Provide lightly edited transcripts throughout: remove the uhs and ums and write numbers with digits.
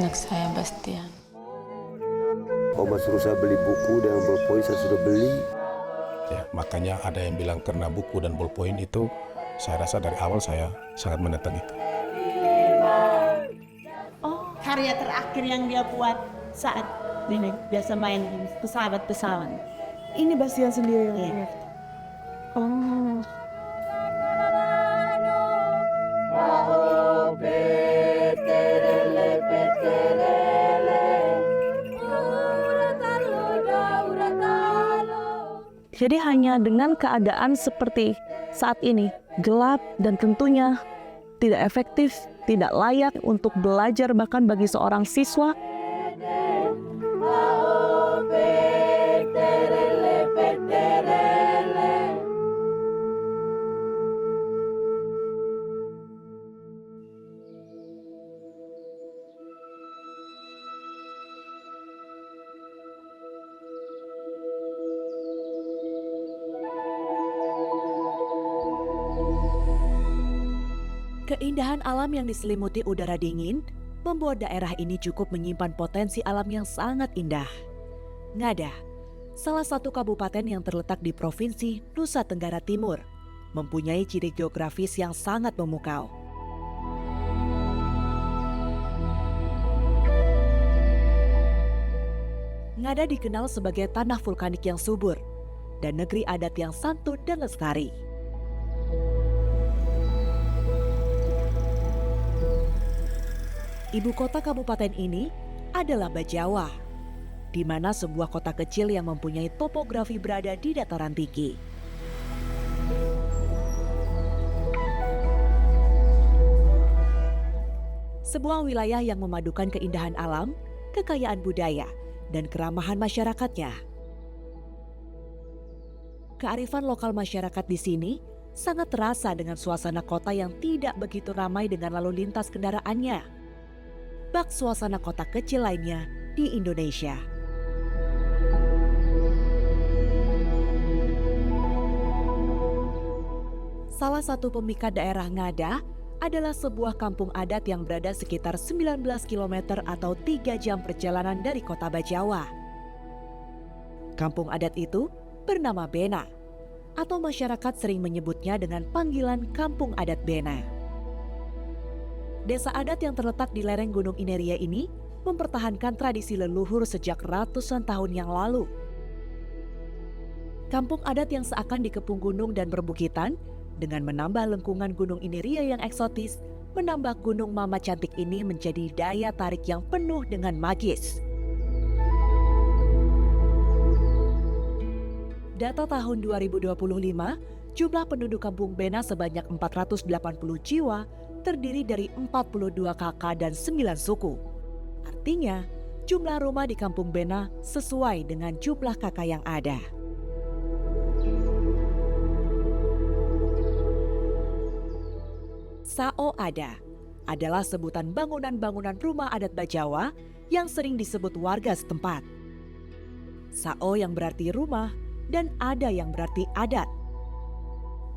anak saya Bastian. Oma suruh saya beli buku dan ballpoint, saya sudah beli. Ya, makanya ada yang bilang karena buku dan ballpoint itu, saya rasa dari awal saya sangat menentang itu. Oh, karya terakhir yang dia buat saat ini biasa main pesawat-pesawat. Ini Bastian sendiri yang Iya. lihat. Oh. Jadi hanya dengan keadaan seperti saat ini, gelap dan tentunya tidak efektif, tidak layak untuk belajar bahkan bagi seorang siswa. Keindahan alam yang diselimuti udara dingin membuat daerah ini cukup menyimpan potensi alam yang sangat indah. Ngada, salah satu kabupaten yang terletak di Provinsi Nusa Tenggara Timur, mempunyai ciri geografis yang sangat memukau. Ngada dikenal sebagai tanah vulkanik yang subur dan negeri adat yang santun dan lestari. Ibu kota kabupaten ini adalah Bajawa, di mana sebuah kota kecil yang mempunyai topografi berada di dataran tinggi. Sebuah wilayah yang memadukan keindahan alam, kekayaan budaya, dan keramahan masyarakatnya. Kearifan lokal masyarakat di sini sangat terasa dengan suasana kota yang tidak begitu ramai dengan lalu lintas kendaraannya. Bak suasana kota kecil lainnya di Indonesia. Salah satu pemikat daerah Ngada adalah sebuah kampung adat yang berada sekitar 19 km atau 3 jam perjalanan dari kota Bajawa. Kampung adat itu bernama Bena, atau masyarakat sering menyebutnya dengan panggilan Kampung Adat Bena. Desa adat yang terletak di lereng Gunung Ineria ini mempertahankan tradisi leluhur sejak ratusan tahun yang lalu. Kampung adat yang seakan dikepung gunung dan perbukitan, dengan menambah lengkungan Gunung Ineria yang eksotis, menambah Gunung Mama Cantik ini menjadi daya tarik yang penuh dengan magis. Data tahun 2025, jumlah penduduk Kampung Bena sebanyak 480 jiwa, terdiri dari 42 kakak dan 9 suku. Artinya, jumlah rumah di Kampung Bena sesuai dengan jumlah kakak yang ada. Sao Ada adalah sebutan bangunan-bangunan rumah adat Bajawa yang sering disebut warga setempat. Sao yang berarti rumah dan Ada yang berarti adat.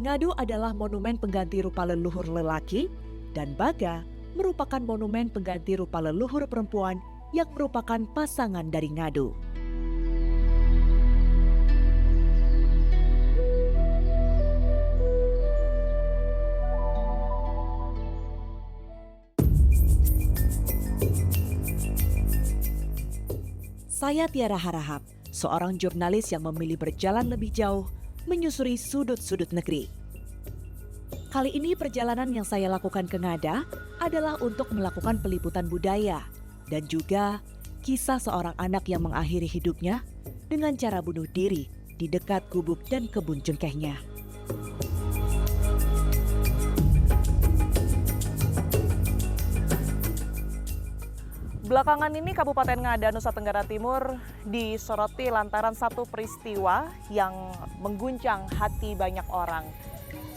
Ngadu adalah monumen pengganti rupa leluhur lelaki, dan Baga merupakan monumen pengganti rupa leluhur perempuan yang merupakan pasangan dari Ngadu. Saya Tiara Harahap, seorang jurnalis yang memilih berjalan lebih jauh menyusuri sudut-sudut negeri. Kali ini perjalanan yang saya lakukan ke Ngada adalah untuk melakukan peliputan budaya dan juga kisah seorang anak yang mengakhiri hidupnya dengan cara bunuh diri di dekat gubuk dan kebun cengkehnya. Belakangan ini Kabupaten Ngada, Nusa Tenggara Timur disoroti lantaran satu peristiwa yang mengguncang hati banyak orang.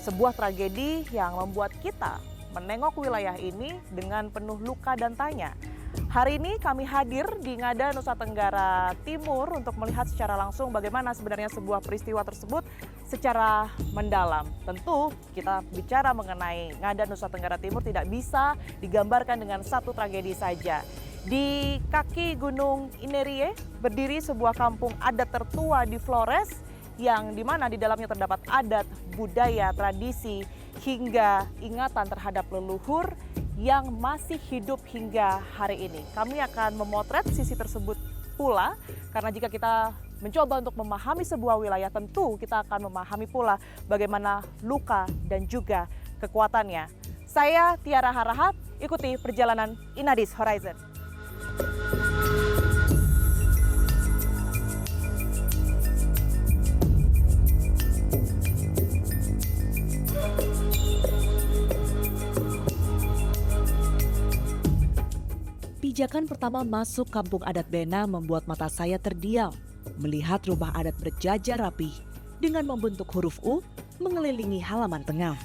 Sebuah tragedi yang membuat kita menengok wilayah ini dengan penuh luka dan tanya. Hari ini kami hadir di Ngada, Nusa Tenggara Timur untuk melihat secara langsung bagaimana sebenarnya sebuah peristiwa tersebut secara mendalam. Tentu kita bicara mengenai Ngada, Nusa Tenggara Timur tidak bisa digambarkan dengan satu tragedi saja. Di kaki Gunung Inerie berdiri sebuah kampung adat tertua di Flores yang dimana di dalamnya terdapat adat, budaya, tradisi, hingga ingatan terhadap leluhur yang masih hidup hingga hari ini. Kami akan memotret sisi tersebut pula, karena jika kita mencoba untuk memahami sebuah wilayah, tentu kita akan memahami pula bagaimana luka dan juga kekuatannya. Saya Tiara Harahat, ikuti perjalanan Inadis Horizon. Pijakan pertama masuk kampung adat Bena membuat mata saya terdiam melihat rumah adat berjajar rapi dengan membentuk huruf U mengelilingi halaman tengah.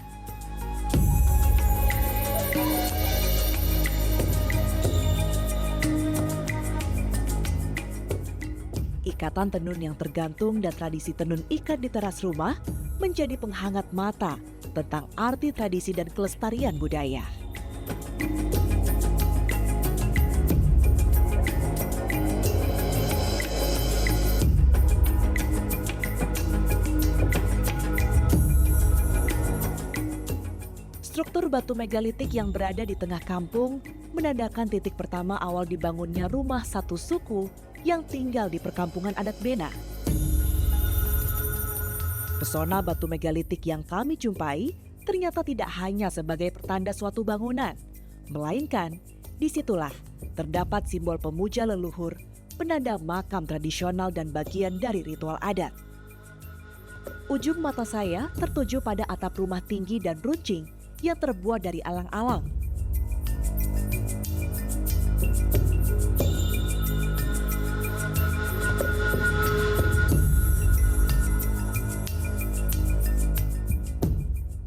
Ikatan tenun yang tergantung dan tradisi tenun ikat di teras rumah menjadi penghangat mata tentang arti tradisi dan kelestarian budaya. Struktur batu megalitik yang berada di tengah kampung menandakan titik pertama awal dibangunnya rumah satu suku yang tinggal di perkampungan adat Bena. Pesona batu megalitik yang kami jumpai ternyata tidak hanya sebagai pertanda suatu bangunan, melainkan disitulah terdapat simbol pemuja leluhur, penanda makam tradisional dan bagian dari ritual adat. Ujung mata saya tertuju pada atap rumah tinggi dan runcing yang terbuat dari alang-alang.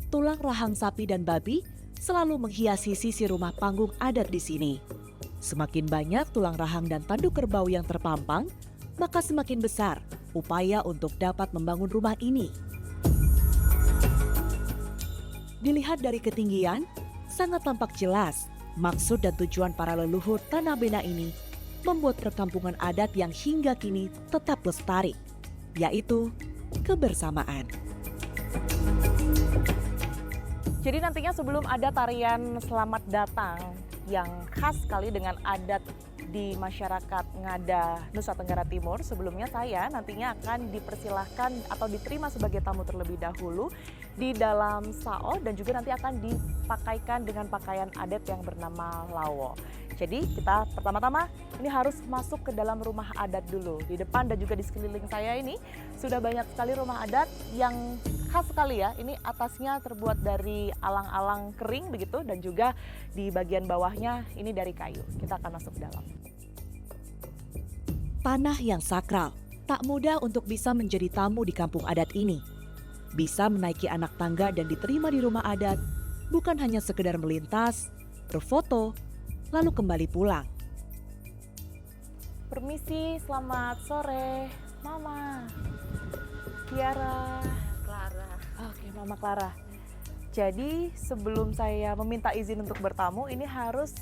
Tulang rahang sapi dan babi selalu menghiasi sisi rumah panggung adat di sini. Semakin banyak tulang rahang dan tanduk kerbau yang terpampang, maka semakin besar upaya untuk dapat membangun rumah ini. Dilihat dari ketinggian, sangat tampak jelas maksud dan tujuan para leluhur tanah Bena ini membuat perkampungan adat yang hingga kini tetap lestari, yaitu kebersamaan. Jadi nantinya sebelum ada tarian selamat datang yang khas sekali dengan adat di masyarakat Ngada, Nusa Tenggara Timur, sebelumnya saya nantinya akan dipersilahkan atau diterima sebagai tamu terlebih dahulu di dalam sao dan juga nanti akan dipakaikan dengan pakaian adat yang bernama lawo. Jadi kita pertama-tama ini harus masuk ke dalam rumah adat dulu. Di depan dan juga di sekeliling saya ini sudah banyak sekali rumah adat yang khas sekali ya. Ini atasnya terbuat dari alang-alang kering begitu dan juga di bagian bawahnya ini dari kayu. Kita akan masuk ke dalam. Tanah yang sakral, tak mudah untuk bisa menjadi tamu di kampung adat ini. Bisa menaiki anak tangga dan diterima di rumah adat, bukan hanya sekedar melintas, berfoto, lalu kembali pulang. Permisi, selamat sore, Mama. Tiara. Clara. Oke, Mama Clara. Jadi sebelum saya meminta izin untuk bertamu, ini harus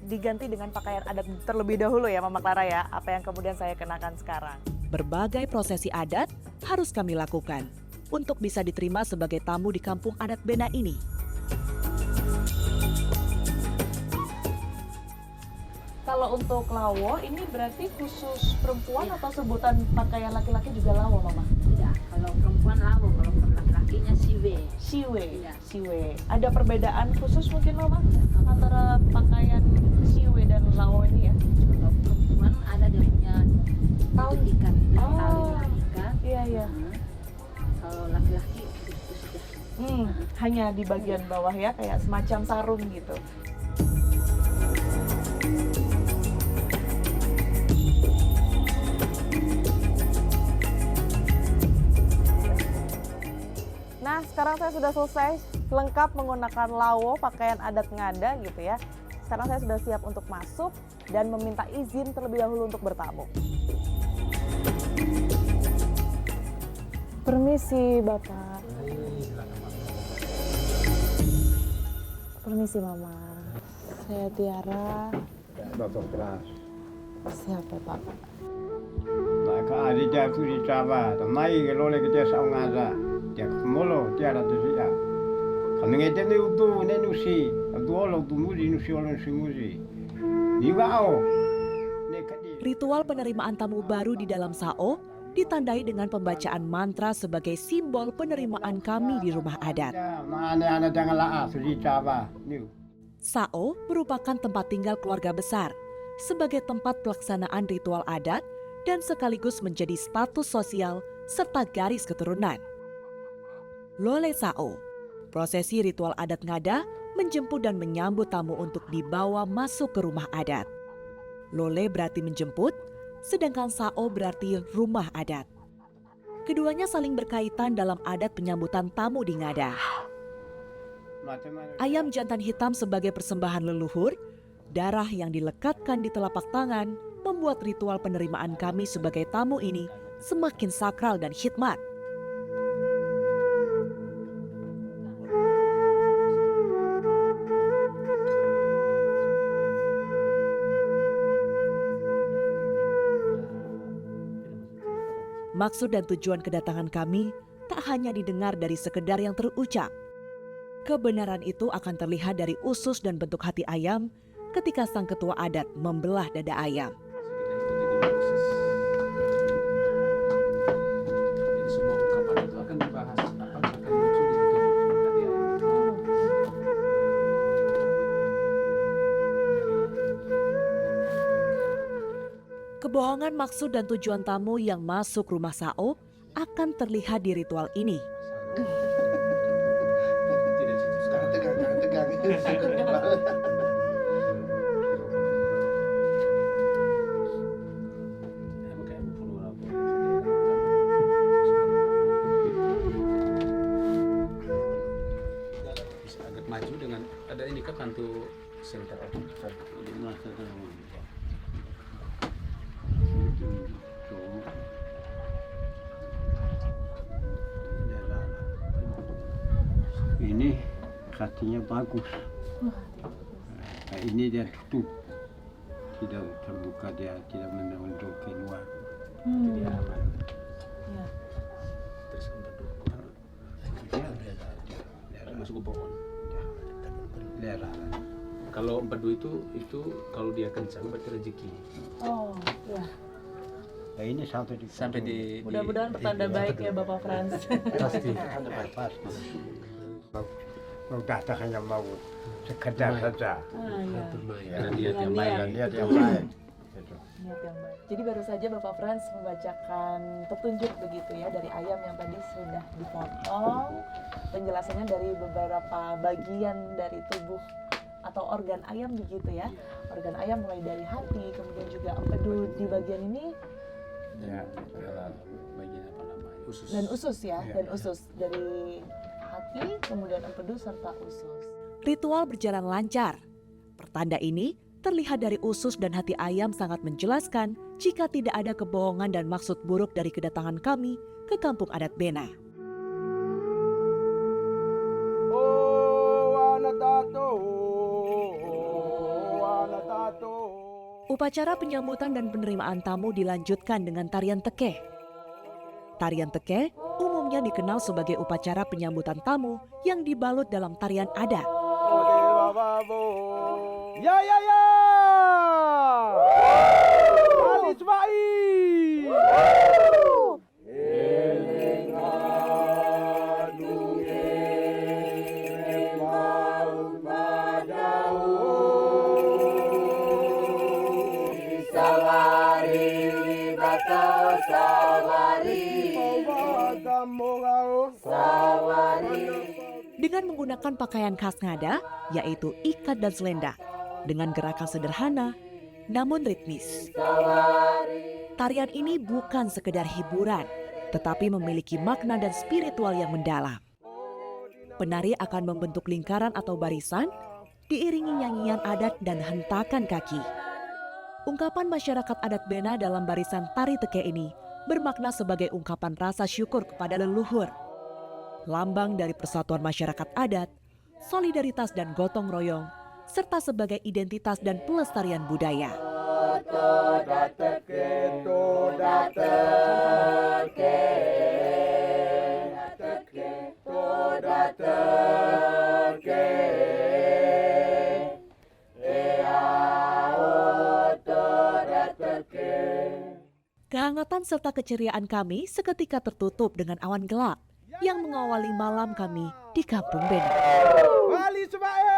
diganti dengan pakaian adat terlebih dahulu ya Mama Clara ya, apa yang kemudian saya kenakan sekarang. Berbagai prosesi adat harus kami lakukan untuk bisa diterima sebagai tamu di kampung adat Bena ini. Kalau untuk lawo, ini berarti khusus perempuan atau sebutan pakaian laki-laki juga lawo, Mama? Tidak, kalau perempuan lawo, kalau laki-lakinya siwe. Siwe, Iya. siwe. Ada perbedaan khusus mungkin, Mama, antara pakaian siwe dan lawo ini ya? Kalau perempuan ada dia punya Tahu. ikan, Oh. tali ikan. Iya, iya. Kalau laki-laki itu sudah. Hanya di bagian bawah ya, kayak semacam sarung gitu. Nah, sekarang saya sudah selesai lengkap menggunakan lawo, pakaian adat Ngada gitu ya. Sekarang saya sudah siap untuk masuk dan meminta izin terlebih dahulu untuk bertamu. Permisi, Bapak. Permisi, Mama. Saya Tiara. Siapa Pak? Maka ada jatuh di Jawa, mai kalau lagi dia saung ada, dia kemolo dia ada tu dia. Kami ngeten ni utu nenusi, utu olo utu muzi nusi olo nusi muzi. Iwao. Ritual penerimaan tamu baru di dalam Sao ditandai dengan pembacaan mantra sebagai simbol penerimaan kami di rumah adat. Mana anak jangan lah di Jawa. Sao merupakan tempat tinggal keluarga besar sebagai tempat pelaksanaan ritual adat dan sekaligus menjadi status sosial serta garis keturunan. Lole Sao, prosesi ritual adat ngada menjemput dan menyambut tamu untuk dibawa masuk ke rumah adat. Lole berarti menjemput, sedangkan Sao berarti rumah adat. Keduanya saling berkaitan dalam adat penyambutan tamu di ngada. Ayam jantan hitam sebagai persembahan leluhur, darah yang dilekatkan di telapak tangan membuat ritual penerimaan kami sebagai tamu ini semakin sakral dan hikmat. Maksud dan tujuan kedatangan kami tak hanya didengar dari sekedar yang terucap. Kebenaran itu akan terlihat dari usus dan bentuk hati ayam ketika sang ketua adat membelah dada ayam. Kebohongan maksud dan tujuan tamu yang masuk rumah Sao akan terlihat di ritual ini. Agak maju dengan ada ini kan bantu center. Ini hatinya bagus. Nah, ini dia tutup, tidak terbuka, dia tidak menonjol keluar. Jadi aman. Ya. Terus empedu. Dia masuk ke pohon. Daerah. Kalau empedu itu kalau dia kencang berarti rezeki. Oh, ya. Nah, ini sampai di Mudah-mudahan pertanda baik ya Bapak Frans. pasti. Mau datang hanya mau sekedar saja. Dan niat yang baik. Niat yang baik. Niat yang baik. Jadi baru saja Bapak Frans membacakan petunjuk begitu ya dari ayam yang tadi sudah dipotong. Penjelasannya dari beberapa bagian dari tubuh atau organ ayam begitu ya. Organ ayam mulai dari hati, kemudian juga empedu di bagian ini. Ya, Bagian apa namanya? Usus. Dan usus ya, dan usus dari hati, kemudian empedu serta usus. Ritual berjalan lancar. Pertanda ini terlihat dari usus dan hati ayam sangat menjelaskan jika tidak ada kebohongan dan maksud buruk dari kedatangan kami ke kampung adat Bena. Upacara penyambutan dan penerimaan tamu dilanjutkan dengan tarian tekeh. Tarian tekeh umumnya dikenal sebagai upacara penyambutan tamu yang dibalut dalam tarian adat. Ya ya ya. Alis baik. Dengan menggunakan pakaian khas ngada, yaitu ikat dan selendang, dengan gerakan sederhana namun ritmis. Tarian ini bukan sekedar hiburan, tetapi memiliki makna dan spiritual yang mendalam. Penari akan membentuk lingkaran atau barisan, diiringi nyanyian adat dan hentakan kaki. Ungkapan masyarakat adat Bena dalam barisan tari teke ini bermakna sebagai ungkapan rasa syukur kepada leluhur. Lambang dari persatuan masyarakat adat, solidaritas dan gotong royong, serta sebagai identitas dan pelestarian budaya. Kehangatan serta keceriaan kami seketika tertutup dengan awan gelap yang mengawali malam kami di Kampung Bena. Bali Sebae!